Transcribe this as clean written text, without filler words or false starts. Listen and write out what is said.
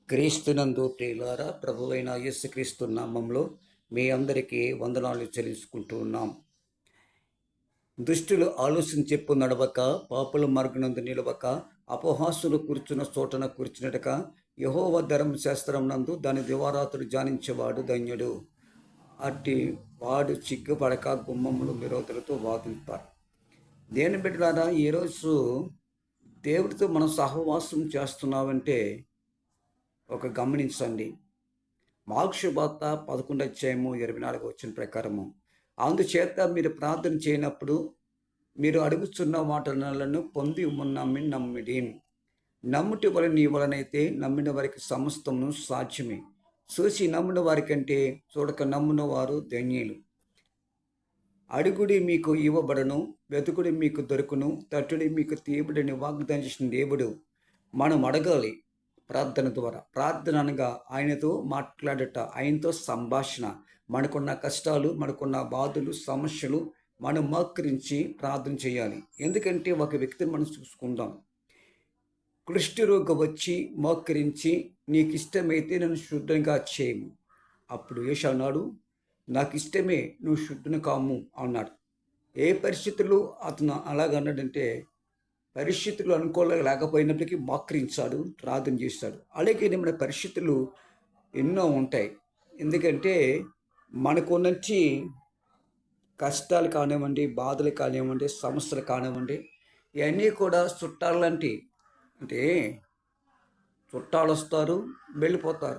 క్రీస్తునందు ప్రియులారా, ప్రభువైన యేసుక్రీస్తు నామంలో మీ అందరికీ వందనాలు చెల్లించుకుంటూ ఉన్నాం. దుష్టులు ఆలోచన చెప్పు నడవక, పాపుల మార్గనందు నిలవక, అపహాసులు కూర్చున్న చోటన కూర్చున్నటక, యెహోవా ధర్మశాస్త్రం నందు దాని దివారాత్రులు ధ్యానించేవాడు ధన్యుడు. అట్టి వాడు చిగ్గుపడక గుమ్మములు విరోధులతో వాదింపారు. దేని బిడ్డలారా, ఈరోజు దేవుడితో మనం సహవాసం చేస్తున్నామంటే గమనించండి. మార్కు సువార్త 11:24 ప్రకారము, అందుచేత మీరు ప్రార్థన చేయనప్పుడు మీరు అడుగుచున్న మాటలను పొంది ఉన్నామని నమ్మిడి. నమ్ముటి వలన నీ వలనైతే నమ్మిన వారికి సమస్తము సాధ్యమే. చూసి నమ్మిన వారికంటే చూడక నమ్మిన వారు ధన్యులు. అడుగుడి మీకు ఇవ్వబడను, వెతుకుడి మీకు దొరుకును, తట్టుడి మీకు తీయబడని వాగ్దానం చేసిన దేవుడు. మనం అడగాలి ప్రార్థన ద్వారా. ప్రార్థన అనగా ఆయనతో మాట్లాడట, ఆయనతో సంభాషణ. మనకున్న కష్టాలు, మనకున్న బాధలు, సమస్యలు మనం మోకరించి ప్రార్థన చేయాలి. ఎందుకంటే ఒక వ్యక్తిని మనం చూసుకుందాం. కుష్ఠరోగం వచ్చి మోకరించి, నీకు ఇష్టమైతే నన్ను శుద్ధంగా చేయము. అప్పుడు యేసు అన్నాడు, నాకు ఇష్టమే, నువ్వు శుద్ధుని కాము అన్నాడు. ఏ పరిస్థితుల్లో అతను అలాగన్నాడంటే, పరిస్థితులు అనుకూలంగా లేకపోయినప్పటికీ మోకరించాడు, ప్రార్థన చేస్తాడు. అలాగే మన పరిస్థితులు ఎన్నో ఉంటాయి. ఎందుకంటే మనకు నుంచి కష్టాలు కానివ్వండి, బాధలు కానివ్వండి, సమస్యలు కానివ్వండి, ఇవన్నీ కూడా చుట్టాలు లాంటి. అంటే చుట్టాలు వస్తారు, వెళ్ళిపోతారు.